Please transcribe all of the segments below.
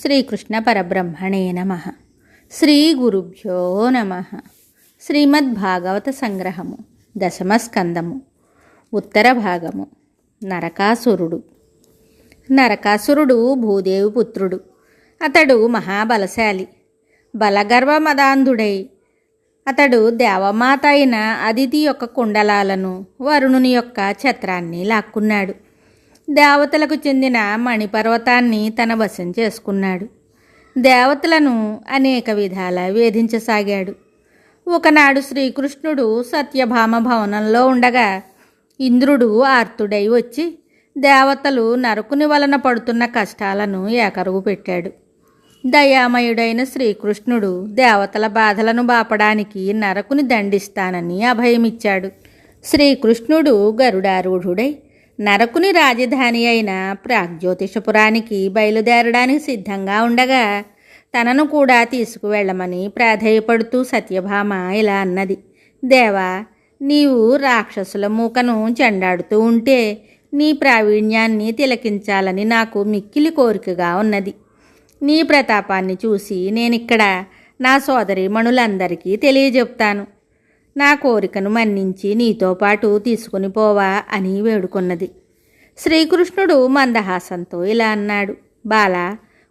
శ్రీకృష్ణ పరబ్రహ్మణే నమః. శ్రీ గురుభ్యో నమః. శ్రీమద్భాగవత సంగ్రహము, దశమ స్కందము, ఉత్తర భాగము. నరకాసురుడు భూదేవి పుత్రుడు. అతడు మహాబలశాలి, బలగర్వమదాంధుడై అతడు దేవమాత అయిన అదితి యొక్క కుండలాలను, వరుణుని యొక్క ఛత్రాన్ని లాక్కున్నాడు. దేవతలకు చెందిన మణిపర్వతాన్ని తన వశం చేసుకున్నాడు. దేవతలను అనేక విధాల వేధించసాగాడు. ఒకనాడు శ్రీకృష్ణుడు సత్యభామ భవనంలో ఉండగా ఇంద్రుడు ఆర్తుడై వచ్చి దేవతలు నరకుని వలన పడుతున్న కష్టాలను ఏకరువు పెట్టాడు. దయామయుడైన శ్రీకృష్ణుడు దేవతల బాధలను బాపడానికి నరకుని దండిస్తానని అభయమిచ్చాడు. శ్రీకృష్ణుడు గరుడారూఢుడై నరకుని రాజధాని అయిన ప్రాగ్జ్యోతిషపురానికి బయలుదేరడానికి సిద్ధంగా ఉండగా తనను కూడా తీసుకువెళ్ళమని ప్రాధేయపడుతూ సత్యభామ ఇలా అన్నది: దేవా, నీవు రాక్షసుల మూకను చెండాడుతూ ఉంటే నీ ప్రావీణ్యాన్ని తిలకించాలని నాకు మిక్కిలి కోరికగా ఉన్నది. నీ ప్రతాపాన్ని చూసి నేనిక్కడ నా సోదరీమణులందరికీ తెలియజెప్తాను. నా కోరికను మన్నించి నీతో పాటు తీసుకుని పోవా అని వేడుకొన్నది. శ్రీకృష్ణుడు మందహాసంతో ఇలా అన్నాడు: బాలా,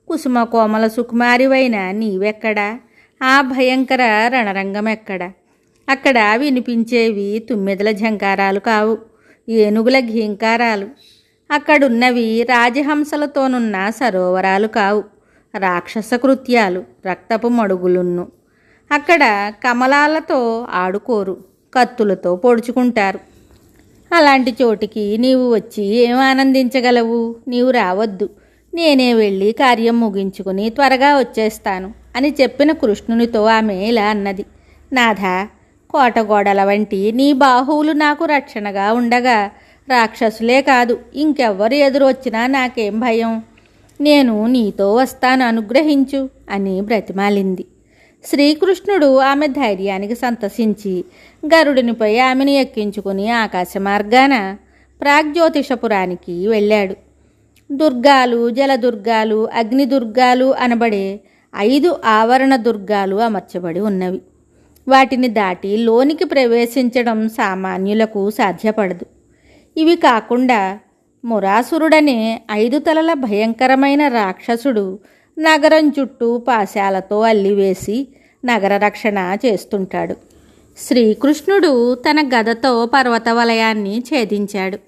కుసుమ కోమల సుకుమారివైన నీవెక్కడా? ఆ భయంకర రణరంగం ఎక్కడ? అక్కడ వినిపించేవి తుమ్మెదల ఝంకారాలు కావు, ఏనుగుల ఘీంకారాలు. అక్కడున్నవి రాజహంసలతోనున్న సరోవరాలు కావు, రాక్షస కృత్యాలు, రక్తపు మడుగులున్ను. అక్కడ కమలాలతో ఆడుకోరు, కత్తులతో పొడుచుకుంటారు. అలాంటి చోటికి నీవు వచ్చి ఏం ఆనందించగలవు? నీవు రావద్దు, నేనే వెళ్ళి కార్యం ముగించుకుని త్వరగా వచ్చేస్తాను అని చెప్పిన కృష్ణునితో ఆమె ఇలా అన్నది: నాథా, కోటగోడల వంటి నీ బాహువులు నాకు రక్షణగా ఉండగా రాక్షసులే కాదు ఇంకెవ్వరు ఎదురొచ్చినా నాకేం భయం? నేను నీతో వస్తాను, అనుగ్రహించు అని బ్రతిమాలింది. శ్రీకృష్ణుడు ఆమె ధైర్యానికి సంతసించి గరుడినిపై ఆమెను ఎక్కించుకుని ఆకాశ మార్గాన ప్రాగ్జ్యోతిషపురానికి వెళ్ళాడు. దుర్గాలు, జలదుర్గాలు, అగ్నిదుర్గాలు అనబడే 5 ఆవరణ దుర్గాలు అమర్చబడి ఉన్నవి. వాటిని దాటి లోనికి ప్రవేశించడం సామాన్యులకు సాధ్యపడదు. ఇవి కాకుండా మురాసురుడనే 5 తలల భయంకరమైన రాక్షసుడు నగరం చుట్టూ పాశాలతో అల్లివేసి నగర రక్షణ చేస్తుంటాడు. శ్రీకృష్ణుడు తన గదతో పర్వత వలయాన్ని ఛేదించాడు.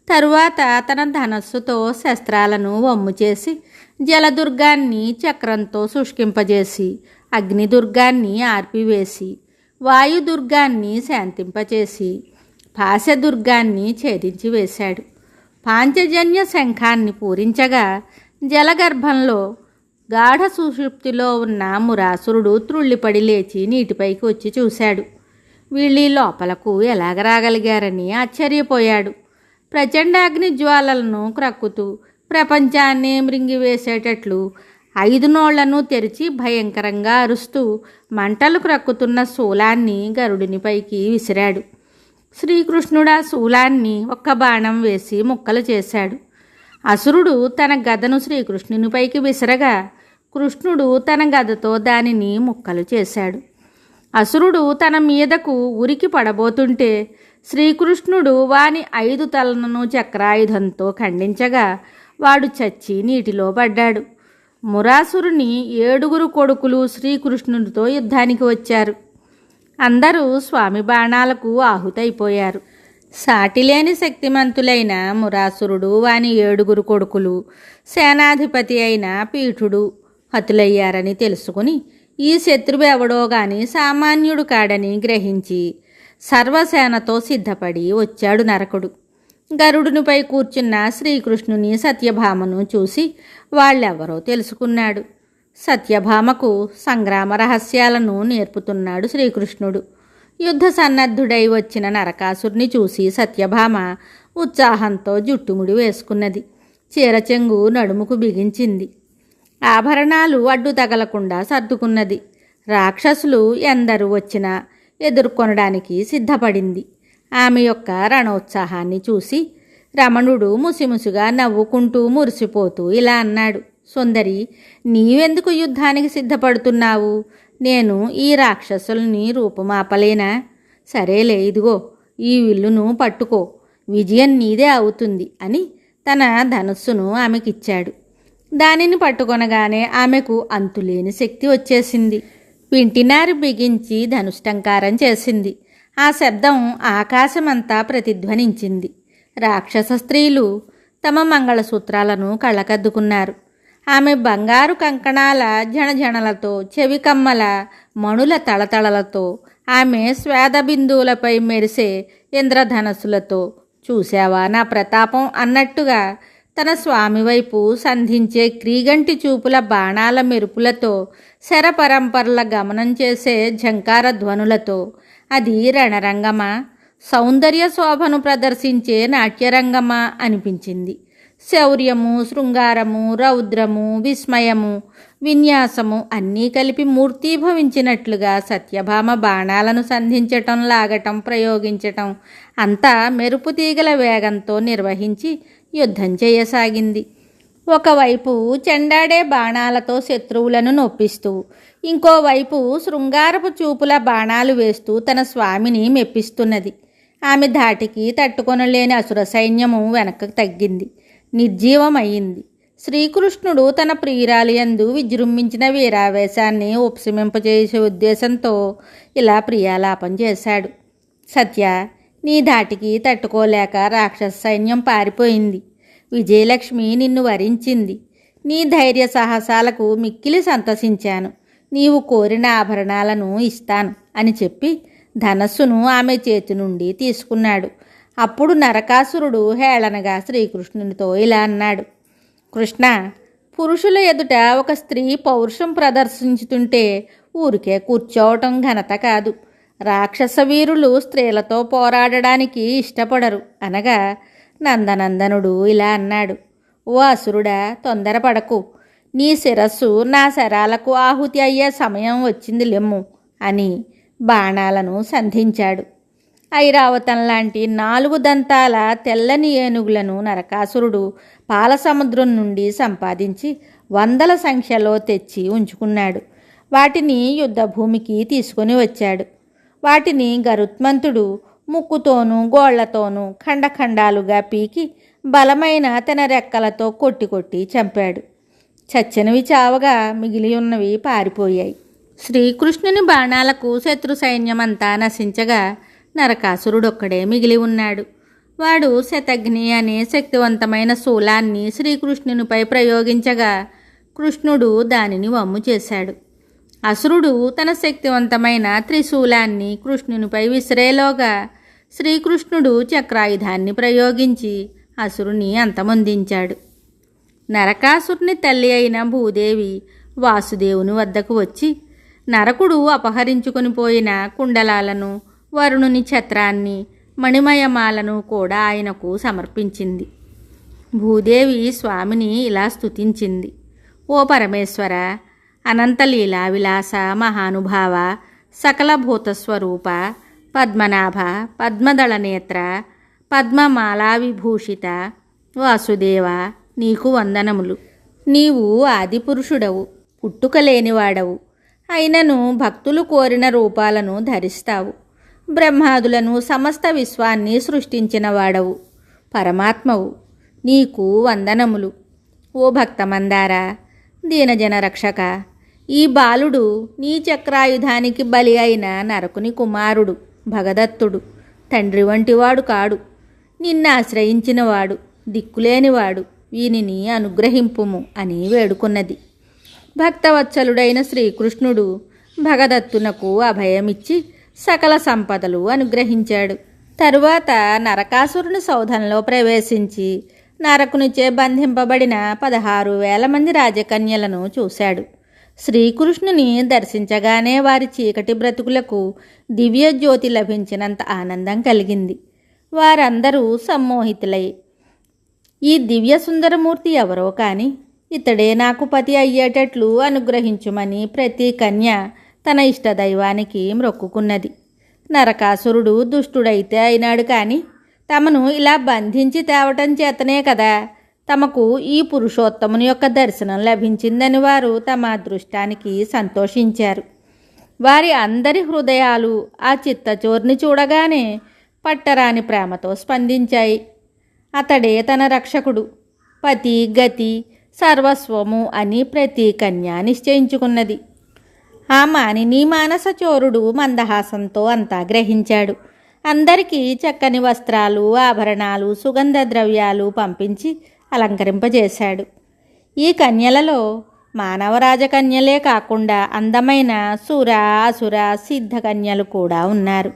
తరువాత తన ధనస్సుతో శస్త్రాలను వమ్ము చేసి జలదుర్గాన్ని చక్రంతో శుష్కింపజేసి అగ్నిదుర్గాన్ని ఆర్పివేసి వాయుదుర్గాన్ని శాంతింపచేసి పాశదుర్గాన్ని ఛేదించి వేశాడు. పాంచజన్య శంఖాన్ని పూరించగా జలగర్భంలో గాఢ సుషుప్తిలో ఉన్న మురాసురుడు త్రుళ్ళిపడి లేచి నీటిపైకి వచ్చి చూశాడు. వీళ్ళీ లోపలకు ఎలాగ రాగలిగారని ఆశ్చర్యపోయాడు. ప్రచండాగ్ని జ్వాలలను క్రక్కుతూ ప్రపంచాన్ని మృంగివేసేటట్లు 5 నోళ్లను తెరిచి భయంకరంగా అరుస్తూ మంటలు క్రక్కుతున్న శూలాన్ని గరుడినిపైకి విసిరాడు. శ్రీకృష్ణుడు ఆ శూలాన్ని ఒక్క బాణం వేసి ముక్కలు చేశాడు. అసురుడు తన గదను శ్రీకృష్ణునిపైకి విసరగా కృష్ణుడు తన గదతో దానిని ముక్కలు చేశాడు. అసురుడు తన మీదకు ఉరికి పడబోతుంటే శ్రీకృష్ణుడు వాని 5 తలలను చక్రాయుధంతో ఖండించగా వాడు చచ్చి నీటిలో పడ్డాడు. మురాసురుని 7 కొడుకులు శ్రీకృష్ణునితో యుద్ధానికి వచ్చారు. అందరూ స్వామి బాణాలకు ఆహుతైపోయారు. సాటిలేని శక్తిమంతులైన మురాసురుడు, వాని 7 కొడుకులు, సేనాధిపతి అయిన పీఠుడు హతులయ్యారని తెలుసుకుని ఈ శత్రువు ఎవడో గాని సామాన్యుడు కాడని గ్రహించి సర్వసేనతో సిద్ధపడి వచ్చాడు నరకుడు. గరుడునిపై కూర్చున్న శ్రీకృష్ణుని సత్యభామను చూసి వాళ్ళెవరో తెలుసుకున్నాడు. సత్యభామకు సంగ్రామ రహస్యాలను నేర్పుతున్నాడు శ్రీకృష్ణుడు. యుద్ధ సన్నద్ధుడై వచ్చిన నరకాసురుని చూసి సత్యభామ ఉత్సాహంతో జుట్టుముడి వేసుకున్నది. చీరచెంగు నడుముకు బిగించింది. ఆభరణాలు అడ్డు తగలకుండా సర్దుకున్నది. రాక్షసులు ఎందరు వచ్చినా ఎదుర్కొనడానికి సిద్ధపడింది. ఆమె యొక్క రణోత్సాహాన్ని చూసి రమణుడు ముసిముసిగా నవ్వుకుంటూ మురిసిపోతూ ఇలా అన్నాడు: సుందరి, నీవెందుకు యుద్ధానికి సిద్ధపడుతున్నావు? నేను ఈ రాక్షసుల్ని రూపుమాపలేనా? సరేలే, ఇదిగో ఈ విల్లును పట్టుకో, విజయం నీదే అవుతుంది అని తన ధనుస్సును ఆమెకిచ్చాడు. దానిని పట్టుకొనగానే ఆమెకు అంతులేని శక్తి వచ్చేసింది. పింటినారు బిగించి ధనుష్టంకారం చేసింది. ఆ శబ్దం ఆకాశమంతా ప్రతిధ్వనించింది. రాక్షస స్త్రీలు తమ మంగళసూత్రాలను కళ్ళకద్దుకున్నారు. ఆమె బంగారు కంకణాల జణజణలతో, చెవికమ్మల మణుల తళతళలతో, ఆమె స్వేదబిందువులపై మెరిసే ఇంద్రధనస్సులతో, చూశావా నా ప్రతాపం అన్నట్టుగా తన స్వామి వైపు సంధించే క్రీగంటి చూపుల బాణాల మెరుపులతో, శరపరంపరల గమనం చేసే ఝంకార ధ్వనులతో, అది రణరంగమా, సౌందర్య శోభను ప్రదర్శించే నాట్యరంగమా అనిపించింది. శౌర్యము, శృంగారము, రౌద్రము, విస్మయము, విన్యాసము అన్నీ కలిపి మూర్తీభవించినట్లుగా సత్యభామ బాణాలను సంధించటం, లాగటం, ప్రయోగించటం అంతా మెరుపు తీగల వేగంతో నిర్వహించి యుద్ధం చేయసాగింది. ఒకవైపు చెండాడే బాణాలతో శత్రువులను నొప్పిస్తూ, ఇంకోవైపు శృంగారపు చూపుల బాణాలు వేస్తూ తన స్వామిని మెప్పిస్తున్నది. ఆమె ధాటికి తట్టుకొనలేని అసుర సైన్యము వెనక్కి తగ్గింది, నిర్జీవమయ్యింది. శ్రీకృష్ణుడు తన ప్రియురాలి యందు విజృంభించిన వీరావేశాన్ని ఉపశమింపజేసే ఉద్దేశంతో ఇలా ప్రియాలాపం చేశాడు. సత్య, నీ ధాటికి తట్టుకోలేక రాక్షస సైన్యం పారిపోయింది. విజయలక్ష్మి నిన్ను వరించింది. నీ ధైర్య సాహసాలకు మిక్కిలి సంతసించాను. నీవు కోరిన ఆభరణాలను ఇస్తాను అని చెప్పి ధనస్సును ఆమె చేతి నుండి తీసుకున్నాడు. అప్పుడు నరకాసురుడు హేళనగా శ్రీకృష్ణునితో ఇలా అన్నాడు: కృష్ణ, పురుషుల ఎదుట ఒక స్త్రీ పౌరుషం ప్రదర్శించుతుంటే ఊరికే కూర్చోవటం ఘనత కాదు. రాక్షస వీరులు స్త్రీలతో పోరాడడానికి ఇష్టపడరు అనగా నందనందనుడు ఇలా అన్నాడు: ఓ అసురుడా, తొందరపడకు, నీ శిరస్సు నా శరాలకు ఆహుతి అయ్యే సమయం వచ్చింది లెమ్ము అని బాణాలను సంధించాడు. ఐరావతం లాంటి 4 దంతాల తెల్లని ఏనుగులను నరకాసురుడు పాలసముద్రం నుండి సంపాదించి వందల సంఖ్యలో తెచ్చి ఉంచుకున్నాడు. వాటిని యుద్ధభూమికి తీసుకొని వచ్చాడు. వాటిని గరుత్మంతుడు ముక్కుతోనూ గోళ్లతోనూ ఖండఖండాలుగా పీకి బలమైన తన రెక్కలతో కొట్టి కొట్టి చంపాడు. చచ్చినవి చావగా మిగిలి ఉన్నవి పారిపోయాయి. శ్రీకృష్ణుని బాణాలకు శత్రు సైన్యమంతా నశించగా నరకాసురుడొక్కడే మిగిలి ఉన్నాడు. వాడు శతఘ్ని అనే శక్తివంతమైన శూలాన్ని శ్రీకృష్ణునిపై ప్రయోగించగా కృష్ణుడు దానిని వమ్ము చేశాడు. అసురుడు తన శక్తివంతమైన త్రిశూలాన్ని కృష్ణునిపై విసిరేలోగా శ్రీకృష్ణుడు చక్రాయుధాన్ని ప్రయోగించి అసురుని అంతమొందించాడు. నరకాసురుని తల్లి అయిన భూదేవి వాసుదేవుని వద్దకు వచ్చి నరకుడు అపహరించుకొని పోయిన కుండలాలను, వరుణుని ఛత్రాన్ని, మణిమయమాలను కూడా ఆయనకు సమర్పించింది. భూదేవి స్వామిని ఇలా స్తుతించింది: ఓ పరమేశ్వర, అనంతలీలా విలాస మహానుభావ, సకల భూతస్వరూప, పద్మనాభ, పద్మదళనేత్ర, పద్మమాలా విభూషిత వాసుదేవ, నీకు వందనములు. నీవు ఆదిపురుషుడవు, పుట్టుక లేనివాడవు. అయినను భక్తులు కోరిన రూపాలను ధరిస్తావు. బ్రహ్మాదులను, సమస్త విశ్వాన్ని సృష్టించిన వాడవు, పరమాత్మవు. నీకు వందనములు. ఓ భక్తమందార, దీనజన రక్షక, ఈ బాలుడు నీ చక్రాయుధానికి బలి అయిన నరకుని కుమారుడు భగదత్తుడు. తండ్రి వంటివాడు కాడు. నిన్ను ఆశ్రయించినవాడు, దిక్కులేనివాడు. వీనిని అనుగ్రహింపుము అని వేడుకున్నది. భక్తవత్సలుడైన శ్రీకృష్ణుడు భగదత్తునకు అభయమిచ్చి సకల సంపదలు అనుగ్రహించాడు. తరువాత నరకాసురుని సౌధంలో ప్రవేశించి నరకునిచే బంధింపబడిన 16,000 మంది రాజకన్యలను చూశాడు. శ్రీకృష్ణుని దర్శించగానే వారి చీకటి బ్రతుకులకు దివ్య జ్యోతి లభించినంత ఆనందం కలిగింది. వారందరూ సమ్మోహితులై, ఈ దివ్య సుందరమూర్తి ఎవరో కాని ఇతడే నాకు పతి అయ్యేటట్లు అనుగ్రహించుమని ప్రతి కన్య తన ఇష్టదైవానికి మ్రొక్కుకున్నది. నరకాసురుడు దుష్టుడైతే అయినాడు కానీ తమను ఇలా బంధించి తేవటం చేతనే కదా తమకు ఈ పురుషోత్తముని యొక్క దర్శనం లభించిందని వారు తమ అదృష్టానికి సంతోషించారు. వారి అందరి హృదయాలు ఆ చిత్తచోర్ని చూడగానే పట్టరాని ప్రేమతో స్పందించాయి. అతడే తన రక్షకుడు, పతి, గతి, సర్వస్వము అని ప్రతి కన్య నిశ్చయించుకున్నది. ఆ మానిని మానసచోరుడు మందహాసంతో అంతా గ్రహించాడు. అందరికీ చక్కని వస్త్రాలు, ఆభరణాలు, సుగంధ ద్రవ్యాలు పంపించి అలంకరింపజేశాడు. ఈ కన్యలలో మానవరాజకన్యలే కాకుండా అందమైన సుర, అసుర, సిద్ధ కన్యలు కూడా ఉన్నారు.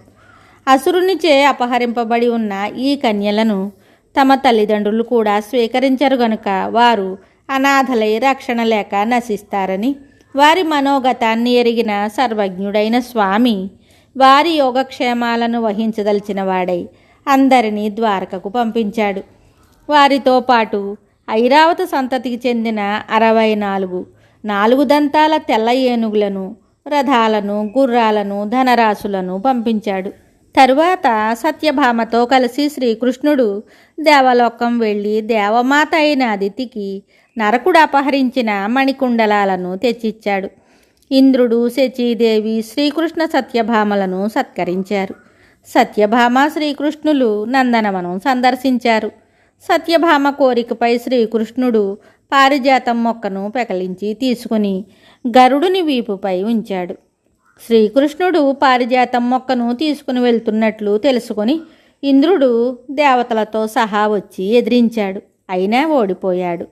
అసురునిచే అపహరింపబడి ఉన్న ఈ కన్యలను తమ తల్లిదండ్రులు కూడా స్వీకరించరు గనుక వారు అనాథలై రక్షణ లేక నశిస్తారని వారి మనోగతాన్ని ఎరిగిన సర్వజ్ఞుడైన స్వామి వారి యోగక్షేమాలను వహించదలిచిన వాడై అందరినీ ద్వారకకు పంపించాడు. వారితో పాటు ఐరావత సంతతికి చెందిన 64 దంతాల తెల్ల ఏనుగులను, రథాలను, గుర్రాలను, ధనరాశులను పంపించాడు. తరువాత సత్యభామతో కలిసి శ్రీకృష్ణుడు దేవలోకం వెళ్ళి దేవమాత అయిన అదితికి నరకుడు అపహరించిన మణికుండలాలను తెచ్చిచ్చాడు. ఇంద్రుడు, శచీదేవి శ్రీకృష్ణ సత్యభామలను సత్కరించారు. సత్యభామ శ్రీకృష్ణులు నందనవనం సందర్శించారు. సత్యభామ కోరికపై శ్రీకృష్ణుడు పారిజాతం మొక్కను పెకలించి తీసుకుని గరుడుని వీపుపై ఉంచాడు. శ్రీకృష్ణుడు పారిజాతం మొక్కను తీసుకుని వెళ్తున్నట్లు తెలుసుకొని ఇంద్రుడు దేవతలతో సహా వచ్చి ఎదిరించాడు. అయినా ఓడిపోయాడు.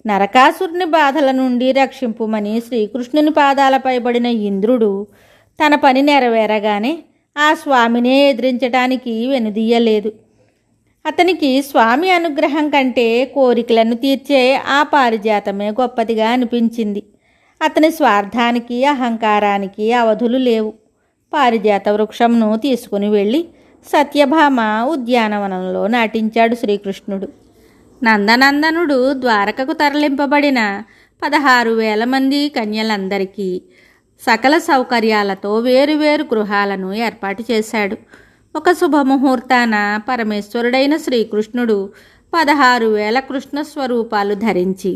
నరకాసురుని బాధల నుండి రక్షింపుమని శ్రీకృష్ణుని పాదాలపై పడిన ఇంద్రుడు తన పని నెరవేరగానే ఆ స్వామినే ఎదిరించడానికి వెనుదీయలేదు. అతనికి స్వామి అనుగ్రహం కంటే కోరికలను తీర్చే ఆ పారిజాతమే గొప్పదిగా అనిపించింది. అతని స్వార్థానికి, అహంకారానికి అవధులు లేవు. పారిజాత వృక్షంను తీసుకుని వెళ్ళి సత్యభామ ఉద్యానవనంలో నాటించాడు శ్రీకృష్ణుడు. నందనందనుడు ద్వారకకు తరలింపబడిన 16,000 మంది కన్యలందరికీ సకల సౌకర్యాలతో వేరువేరు గృహాలను ఏర్పాటు చేశాడు. ఒక శుభముహూర్తాన పరమేశ్వరుడైన శ్రీకృష్ణుడు 16,000 కృష్ణ స్వరూపాలు ధరించి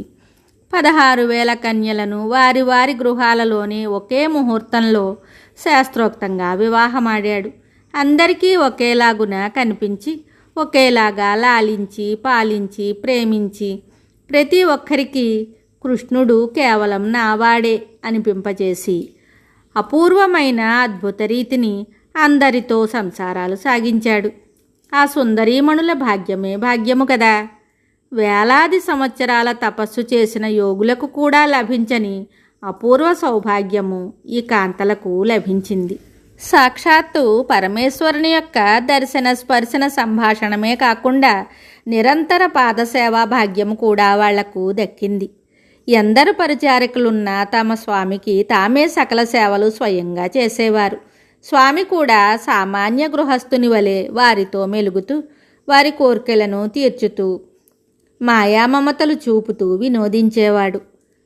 16,000 కన్యలను వారి వారి గృహాలలోనే ఒకే ముహూర్తంలో శాస్త్రోక్తంగా వివాహమాడాడు. అందరికీ ఒకేలాగున కనిపించి ఒకేలాగా లాలించి, పాలించి, ప్రేమించి ప్రతి ఒక్కరికి కృష్ణుడు కేవలం నావాడే అనిపింపచేసి అపూర్వమైన అద్భుత రీతిని అందరితో సంసారాలు సాగించాడు. ఆ సుందరీమణుల భాగ్యమే భాగ్యము కదా. వేలాది సంవత్సరాల తపస్సు చేసిన యోగులకు కూడా లభించని అపూర్వ సౌభాగ్యము ఈ కాంతలకు లభించింది. సాక్షాత్తు పరమేశ్వరుని యొక్క దర్శన, స్పర్శన, సంభాషణమే కాకుండా నిరంతర పాదసేవా భాగ్యము కూడా వాళ్లకు దక్కింది. ఎందరు పరిచారకులున్నా తమ స్వామికి తామే సకల సేవలు స్వయంగా చేసేవారు. స్వామి కూడా సామాన్య గృహస్థుని వలె వారితో మెలుగుతూ వారి కోర్కెలను తీర్చుతూ మాయామమతలు చూపుతూ వినోదించేవాడు.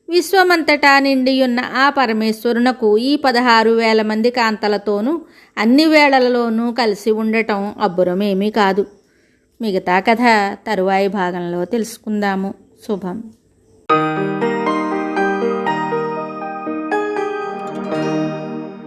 విశ్వమంతటా నిండియున్న ఆ పరమేశ్వరునకు ఈ 16,000 మంది కాంతలతోనూ అన్ని వేళలలోనూ కలిసి ఉండటం అబ్బురమేమీ కాదు. మిగతా కథ తరువాయి భాగంలో తెలుసుకుందాము. శుభం.